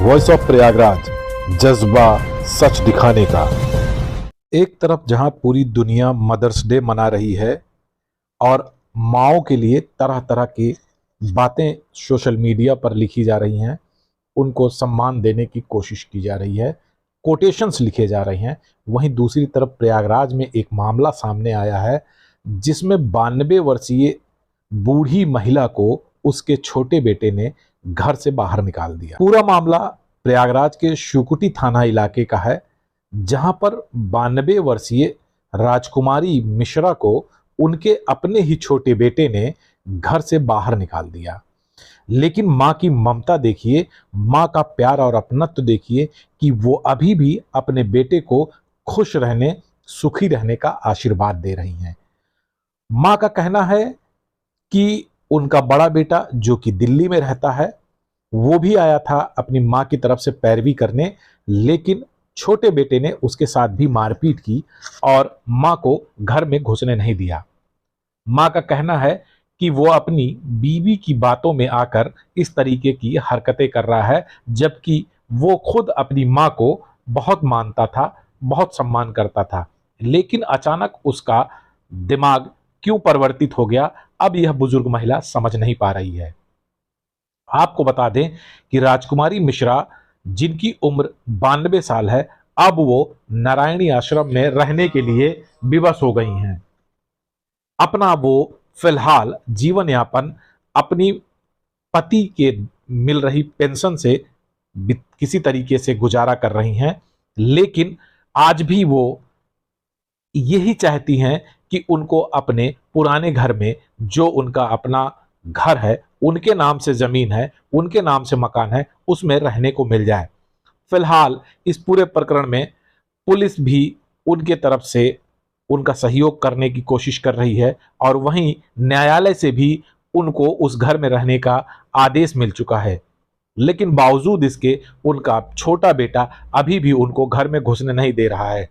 Voice of Prayagraj, जज्बा सच दिखाने का। एक तरफ जहां पूरी दुनिया मदर्स डे मना रही है और माओं के लिए तरह तरह की बातें सोशल मीडिया पर लिखी जा रही हैं, उनको सम्मान देने की कोशिश की जा रही है, कोटेशंस लिखे जा रहे हैं, वहीं दूसरी तरफ प्रयागराज में एक मामला सामने आया है जिसमें 92 वर्षीय बूढ़ी महिला को उसके छोटे बेटे ने घर से बाहर निकाल दिया। पूरा मामला प्रयागराज के शुकुटी थाना इलाके का है, जहां पर 92 वर्षीय राजकुमारी मिश्रा को उनके अपने ही छोटे बेटे ने घर से बाहर निकाल दिया। लेकिन मां की ममता देखिए, मां का प्यार और अपनत्व देखिए कि वो अभी भी अपने बेटे को खुश रहने, सुखी रहने का आशीर्वाद दे रही हैं। मां का कहना है कि उनका बड़ा बेटा जो कि दिल्ली में रहता है, वो भी आया था अपनी मां की तरफ से पैरवी करने, लेकिन छोटे बेटे ने उसके साथ भी मारपीट की और मां को घर में घुसने नहीं दिया। मां का कहना है कि वो अपनी बीवी की बातों में आकर इस तरीके की हरकतें कर रहा है, जबकि वो खुद अपनी मां को बहुत मानता था, बहुत सम्मान करता था। लेकिन अचानक उसका दिमाग क्यों परिवर्तित हो गया, अब यह बुजुर्ग महिला समझ नहीं पा रही है। आपको बता दें कि राजकुमारी मिश्रा, जिनकी उम्र 92 साल है, अब वो नारायणी आश्रम में रहने के लिए विवश हो गई हैं। अपना वो फिलहाल जीवन यापन अपनी पति के मिल रही पेंशन से किसी तरीके से गुजारा कर रही हैं, लेकिन आज भी वो यही चाहती हैं कि उनको अपने पुराने घर में, जो उनका अपना घर है, उनके नाम से जमीन है, उनके नाम से मकान है, उसमें रहने को मिल जाए। फिलहाल इस पूरे प्रकरण में पुलिस भी उनके तरफ से उनका सहयोग करने की कोशिश कर रही है और वहीं न्यायालय से भी उनको उस घर में रहने का आदेश मिल चुका है। लेकिन बावजूद इसके उनका छोटा बेटा अभी भी उनको घर में घुसने नहीं दे रहा है।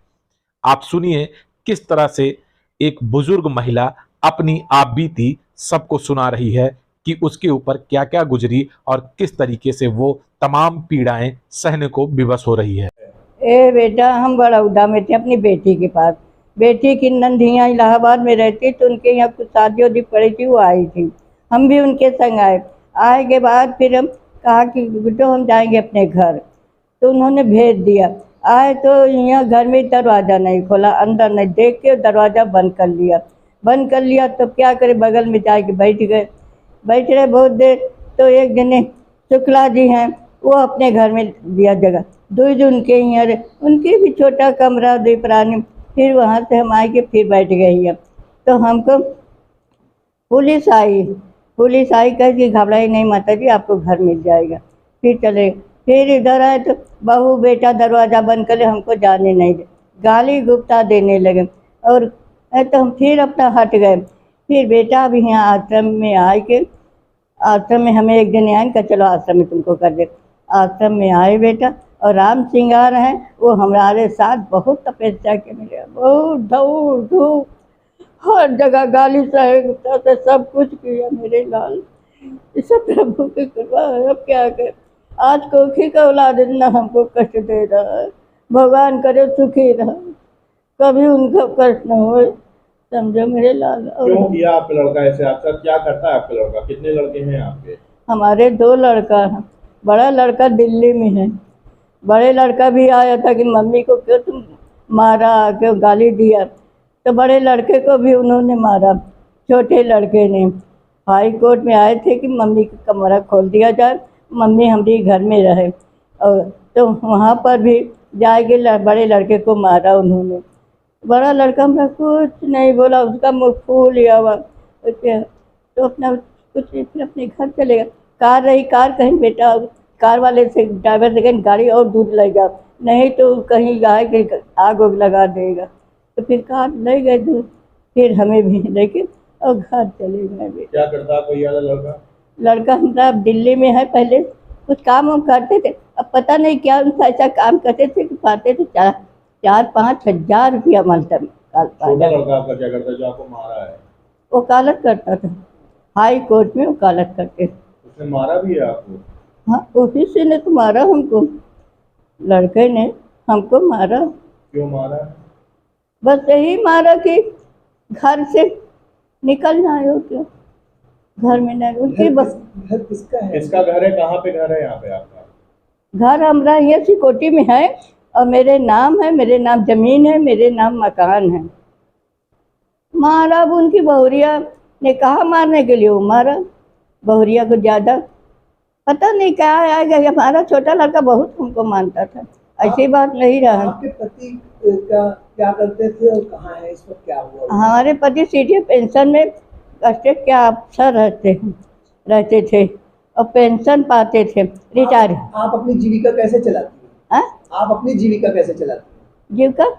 आप सुनिए किस तरह से एक बुजुर्ग महिला अपनी आपबीती सबको सुना रही है कि उसके ऊपर क्या क्या गुजरी और किस तरीके से वो तमाम पीड़ाएं सहने को विवश हो रही है। ए बेटा, हम बड़ौदा में थे अपनी बेटी के पास। बेटी की नंदियाँ इलाहाबाद में रहती, तो उनके यहाँ कुछ शादी वादी पड़ी थी, वो आई थी। हम भी उनके संग आए। आए के बाद फिर हम कहा कि बेटो हम जाएंगे अपने घर, तो उन्होंने भेज दिया। आए तो यहाँ घर में दरवाज़ा नहीं खोला, अंदर नहीं, देख के दरवाज़ा बंद कर लिया। बंद कर लिया तो क्या करे, बगल में जाके बैठ गए। बैठ रहे बहुत देर, तो एक जने शुक्ला जी हैं, वो अपने घर में दिया जगह। दो जो उनके यहाँ उनके भी छोटा कमरा, दो प्राणी। फिर वहाँ से हम आए के फिर बैठ गए हैं। तो हमको पुलिस आई कह कि घबराई नहीं माता जी, आपको घर मिल जाएगा। फिर चले, फिर इधर आए तो बहू बेटा दरवाज़ा बंद कर ले, हमको जाने नहीं दे, गाली गुप्ता देने लगे। और तो हम फिर अपना हट गए। फिर बेटा भी यहाँ आश्रम में आए के, आश्रम में हमें एक दिन आए, कहा चलो आश्रम में तुमको कर दे। आश्रम में आए बेटा, और राम सिंगार हैं, वो हमारे साथ बहुत तपस्या के मिले, बहुत दौड़ धूप, हर जगह गाली सहे से सब कुछ किया मेरे लाल। इसे प्रभु की कृपा है, अब क्या करें। आज कोखी का औलाद इतना हमको कष्ट दे रहा है, भगवान करे सुखी रहा, कभी उनका कष्ट न हो, समझो मेरे लाल। क्यों किया आपका लड़का ऐसे? आपका क्या करता है आपका लड़का? कितने लड़के हैं आपके? हमारे 2 लड़का हैं। बड़ा लड़का दिल्ली में है। बड़े लड़का भी आया था कि मम्मी को क्यों तुम मारा, क्यों गाली दिया, तो बड़े लड़के को भी उन्होंने मारा। छोटे लड़के ने हाई कोर्ट में आए थे कि मम्मी का कमरा खोल दिया जाए, मम्मी हमारी घर में रहे। और तो वहाँ पर भी जाके बड़े लड़के को मारा उन्होंने। बड़ा लड़का हमारा कुछ नहीं बोला, उसका मुँह फूल लिया हुआ, तो अपना कुछ नहीं, फिर अपने घर चलेगा। कार रही, कार कहीं बेटा कार वाले से, ड्राइवर से कहीं गाड़ी और दूर ले जाओ, नहीं तो कहीं आए कि आग उग लगा देगा। तो फिर कार ले गए दूर, फिर हमें भी लेके और घर चले गए। क्या करता है कोई वाला लड़का? लड़का हमारा दिल्ली में है, पहले कुछ काम हम करते थे, अब पता नहीं क्या उनका ऐसा काम करते थे कि पाते थे 4-5 हज़ार रुपया मिलता। छोटा लड़का आपका क्या करता है जो आपको मारा है? वकालत करता था, हाई कोर्ट में वकालत करते थे। उसने मारा भी है आपको? हाँ, उसी से ने तो मारा हमको, लड़के ने हमको मारा। क्यों मारा? बस यही मारा कि घर से निकल जाए हो क्या, घर में नहीं उनकी बस। घर किसका है? किसका घर है? कहाँ पे घर है यहाँ पे आपका? घर हमारा ये सिकोटी में है और मेरे नाम है, मेरे नाम जमीन है, मेरे नाम मकान है। मारा अब उनकी बहुरिया ने कहा मारने के लिए, वो मारा बहुरिया को ज्यादा पता नहीं क्या आएगा। हमारा छोटा लड़का बहुत हमको मानता था, ऐसी बात नहीं रहा। आपके पति का क्या करते थे और कहाँ है इस वक्त, क्या हुआ? हमारे पति सीधे पेंशन में स्टेट के अफसर रहते थे और पेंशन पाते थे, रिटायर। आप अपनी जीविका कैसे चलाती हैं? आप अपनी जीविका कैसे चलाती हैं? जीविका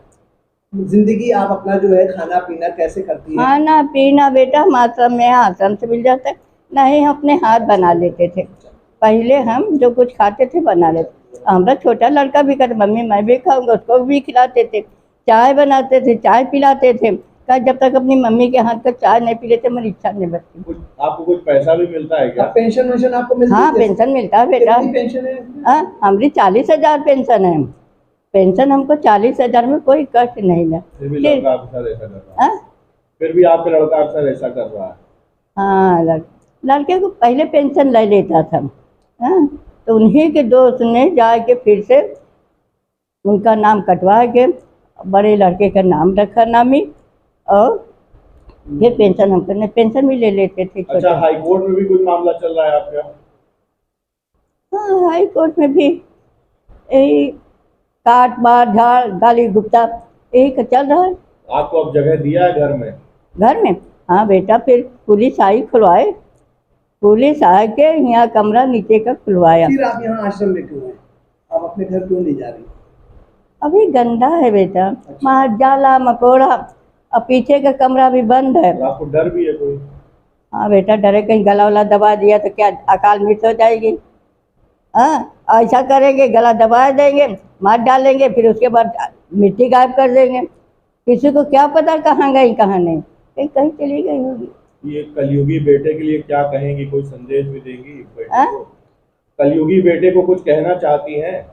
जिंदगी आप अपना जो है खाना पीना कैसे करती हैं? खाना पीना बेटा हम आश्रम में, आश्रम से मिल जाता है, नहीं हम अपने हाथ बना लेते थे। पहले हम जो कुछ खाते थे बना लेते। हमारा छोटा लड़का भी कहता मम्मी मैं भी खाऊंगा, उसको भी खिलाते थे। चाय बनाते थे, चाय पिलाते थे। कहा जब तक अपनी मम्मी के हाथ का चाय नहीं पी लेते मेरी इच्छा नहीं बचती। आपको कुछ पैसा भी मिलता है क्या? पेंशन वेंशन आपको मिलती है? हाँ पेंशन मिलता है बेटा। कितनी पेंशन है? हाँ हमारी 40,000 पेंशन है। पेंशन हमको 40,000 में कोई कष्ट नहीं है। फिर भी लड़का आपके साथ ऐसा कर रहा है? फिर भी आपका लड़का आपके साथ ऐसा कर रहा है? हाँ लड़के को पहले पेंशन ले लेता था। हाँ तो उन्हीं के दोस्त ने जाके फिर से उनका नाम कटवा के बड़े लड़के का नाम रखा नामी, और फिर पेंशन हम करने पेंशन भी ले लेते थे। अच्छा, हाई कोर्ट में भी कुछ मामला चल रहा है आपका? हाँ हाई कोर्ट में भी यही काट बार झाड़ गाली गुप्ता यही का चल रहा है। आपको अब जगह दिया है घर में? घर में हाँ बेटा, फिर पुलिस आई खुलवाए, पुलिस आके यहाँ कमरा नीचे का खुलवाया। फिर आप यहाँ आश्रम में क्यों हैं? आप अपने घर क्यों नहीं जा रही? अभी गंदा है बेटा, वहाँ जाला मकोड़ा और पीछे का कमरा भी बंद है। और आपको डर भी है कोई? हाँ बेटा डरे, कहीं गला वला दबा दिया तो क्या अकाल मृत्यु हो जाएगी। हाँ ऐसा करेंगे, गला दबा देंगे, मार डालेंगे, फिर उसके बाद मिट्टी गायब कर देंगे। किसी को क्या पता कहाँ गई कहाँ नहीं, कहीं कहीं चली गई होगी। ये कलयुगी बेटे के लिए क्या कहेंगी? कोई संदेश भी देंगी बेटे हाँ? को? कलयुगी बेटे को कुछ कहना चाहती हैं?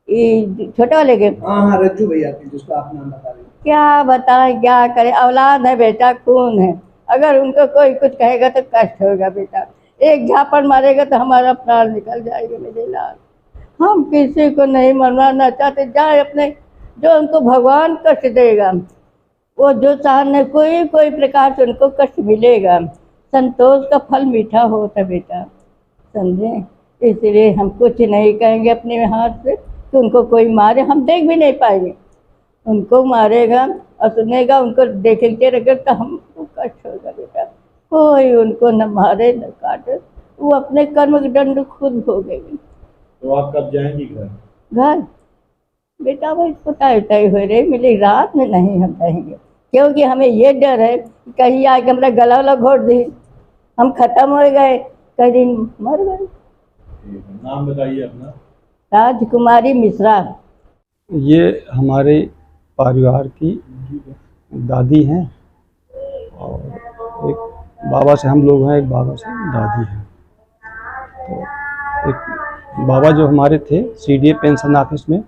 ये छोटे वाले के हाँ रज्जू भैया की, जिसको आप नाम बता रहे हैं। क्या बताएं क्या करें, औलाद है बेटा, खून है। अगर उनको कोई कुछ कहेगा तो कष्ट होगा बेटा। एक झापड़ मारेगा तो हमारा प्राण निकल जाएगा मेरे लाल। हम किसी को नहीं मरवाना चाहते, जाए अपने, जो उनको भगवान कष्ट देगा वो जो चाहने कोई प्रकार से उनको कष्ट मिलेगा। संतोष का फल मीठा होता बेटा, समझे। इसलिए हम कुछ नहीं कहेंगे अपने हाथ से कि उनको कोई मारे, हम देख भी नहीं पाएंगे। उनको मारेगा और सुनेगा, उनको देखेंगे रखे तो हमको कष्ट होगा बेटा। कोई उनको न मारे न काटे, वो अपने कर्म के दंड खुद भोगेगी। तो आप कब जाएंगी घर? घर बेटा वही सुताई उताई हो रही मिली, रात में नहीं हम रहेंगे, क्योंकि हमें ये डर है कि कहीं आके हमारा गला वला घोट दी, हम खत्म हो गए, कई दिन मर गए। नाम बताइए अपना। राजकुमारी मिश्रा। ये हमारे परिवार की दादी हैं और एक बाबा से हम लोग हैं, एक बाबा से दादी हैं। तो एक बाबा जो हमारे थे सीडीए पेंशन ऑफिस में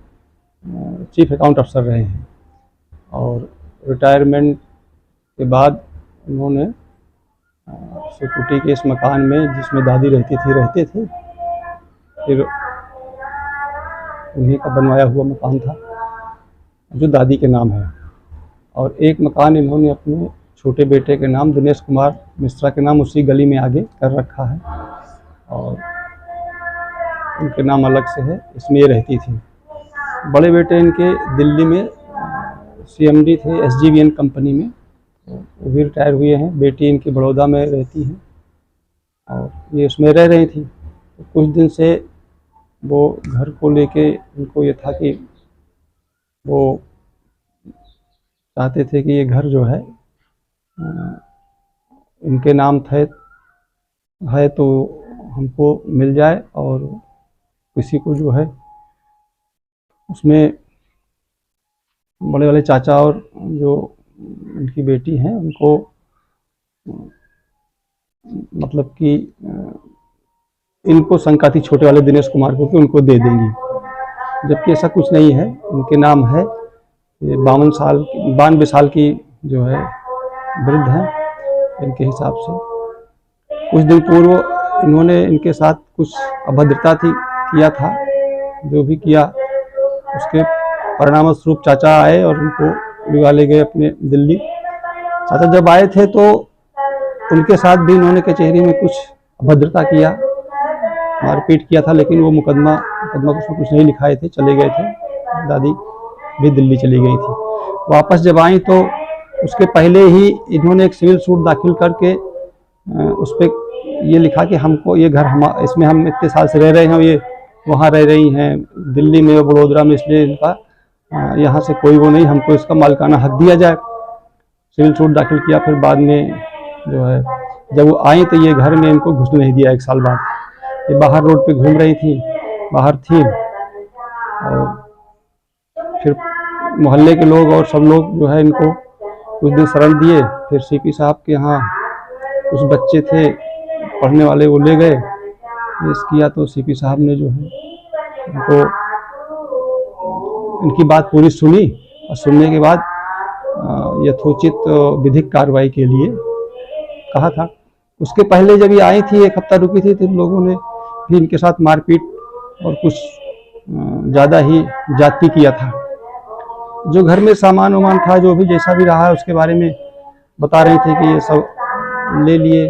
चीफ अकाउंट अफसर रहे हैं, और रिटायरमेंट के बाद उन्होंने सिक्योरिटी के इस मकान में जिसमें दादी रहते थे, फिर उन्हीं का बनवाया हुआ मकान था जो दादी के नाम है, और एक मकान इन्होंने अपने छोटे बेटे के नाम दिनेश कुमार मिश्रा के नाम उसी गली में आगे कर रखा है, और उनके नाम अलग से है, इसमें ये रहती थी। बड़े बेटे इनके दिल्ली में सीएमडी थे एसजीवीएन कंपनी में, वो भी रिटायर हुए हैं। बेटी इनकी बड़ौदा में रहती हैं और ये उसमें रह रही थी। तो कुछ दिन से वो घर को लेके उनको ये था कि वो चाहते थे कि ये घर जो है इनके नाम है तो हमको मिल जाए, और किसी को जो है उसमें बड़े वाले चाचा और जो उनकी बेटी हैं उनको मतलब कि इनको शंका थी छोटे वाले दिनेश कुमार को कि उनको दे देंगी, जबकि ऐसा कुछ नहीं है। इनके नाम है, ये 92 साल की जो है वृद्ध हैं इनके हिसाब से। कुछ दिन पूर्व इन्होंने इनके साथ कुछ अभद्रता किया था, जो भी किया उसके परिणाम स्वरूप चाचा आए और उनको लिवा ले गए अपने दिल्ली। चाचा जब आए थे तो उनके साथ भी इन्होंने कचहरी में कुछ अभद्रता किया, मारपीट किया था, लेकिन वो मुकदमा कुछ नहीं लिखाए थे, चले गए थे। दादी भी दिल्ली चली गई थी। वापस जब आई तो उसके पहले ही इन्होंने एक सिविल सूट दाखिल करके उस पर ये लिखा कि हमको ये घर इसमें हम इतने साल से रह रहे हैं, ये वहाँ रह रही हैं दिल्ली में, बड़ोदरा में, इसलिए इनका यहाँ से कोई वो नहीं, हमको इसका मालिकाना हक दिया जाए। सिविल सूट दाखिल किया। फिर बाद में जो है जब वो आई तो ये घर में इनको घुसने नहीं दिया। 1 साल बाद ये बाहर रोड पे घूम रही थी, बाहर थी, और फिर मोहल्ले के लोग और सब लोग जो है इनको कुछ दिन शरण दिए। फिर सीपी साहब के यहाँ कुछ बच्चे थे पढ़ने वाले, वो ले गए, केस किया। तो सीपी साहब ने जो है इनको इनकी बात पूरी सुनी और सुनने के बाद यथोचित विधिक कार्रवाई के लिए कहा था। उसके पहले जब ये आई थी, 1 हफ्ता रुकी थी, तो लोगों ने भी इनके साथ मारपीट और कुछ ज़्यादा ही जाति किया था। जो घर में सामान वामान था, जो भी जैसा भी रहा है, उसके बारे में बता रहे थे कि ये सब ले लिए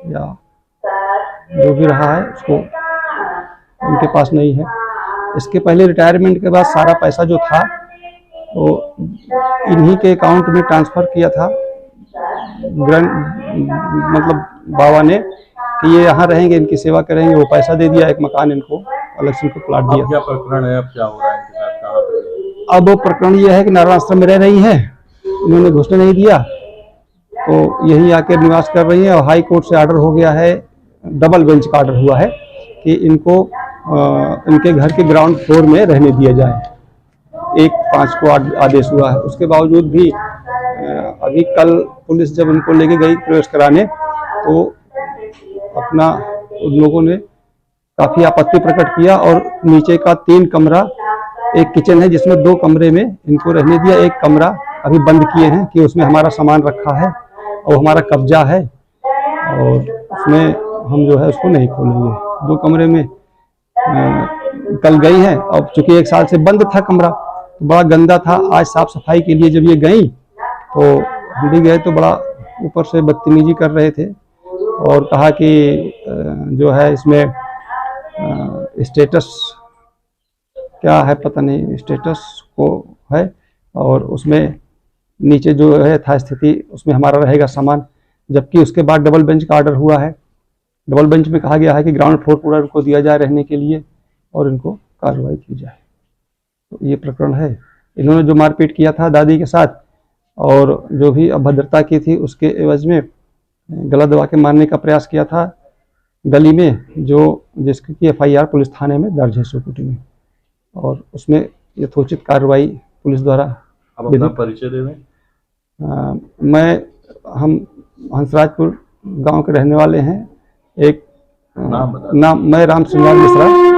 या जो भी रहा है उसको उनके पास नहीं है। इसके पहले रिटायरमेंट के बाद सारा पैसा जो था वो इन्हीं के अकाउंट में ट्रांसफ़र किया था मतलब बाबा ने कि ये यहाँ रहेंगे, इनकी सेवा करेंगे। वो पैसा दे दिया, एक मकान इनको अलग से इनको प्लाट दिया। क्या प्रकरण है, अब क्या हो रहा है इनके साथ, कहाँ पे? अब वो प्रकरण ये है कि नारायण आश्रम में रह रही हैं, इन्होंने घुसने नहीं दिया, तो यहीं आकर निवास कर रही हैं। और हाई कोर्ट से ऑर्डर हो गया है, डबल बेंच का ऑर्डर हुआ है कि इनको इनके घर के ग्राउंड फ्लोर में रहने दिया जाए। 1/5 को आदेश हुआ है। उसके बावजूद भी अभी कल पुलिस जब इनको लेके गई प्रवेश कराने, तो अपना उन लोगों ने काफ़ी आपत्ति प्रकट किया और नीचे का 3 कमरा, एक किचन है जिसमें 2 कमरे में इनको रहने दिया, एक कमरा अभी बंद किए हैं कि उसमें हमारा सामान रखा है और हमारा कब्जा है और उसमें हम जो है उसको नहीं खोलेंगे। 2 कमरे में कल गई हैं। अब चूंकि 1 साल से बंद था कमरा, तो बड़ा गंदा था। आज साफ सफाई के लिए जब ये गई तो हम भी गए तो बड़ा ऊपर से बदतमीजी कर रहे थे और कहा कि जो है इसमें स्टेटस क्या है पता नहीं, स्टेटस को है और उसमें नीचे जो है यथास्थिति उसमें हमारा रहेगा सामान। जबकि उसके बाद डबल बेंच का ऑर्डर हुआ है। डबल बेंच में कहा गया है कि ग्राउंड फ्लोर पूरा इनको दिया जाए रहने के लिए और इनको कार्रवाई की जाए। तो ये प्रकरण है। इन्होंने जो मारपीट किया था दादी के साथ और जो भी अभद्रता की थी, उसके एवज में गला दबा के मारने का प्रयास किया था गली में, जिसकी FIR पुलिस थाने में दर्ज है सुकुटी में, और उसमें यथोचित कार्रवाई पुलिस द्वारा। अब अपना परिचय दे दें। हम हंसराजपुर गांव के रहने वाले हैं। एक नाम मैं राम श्रृंगार मिश्रा।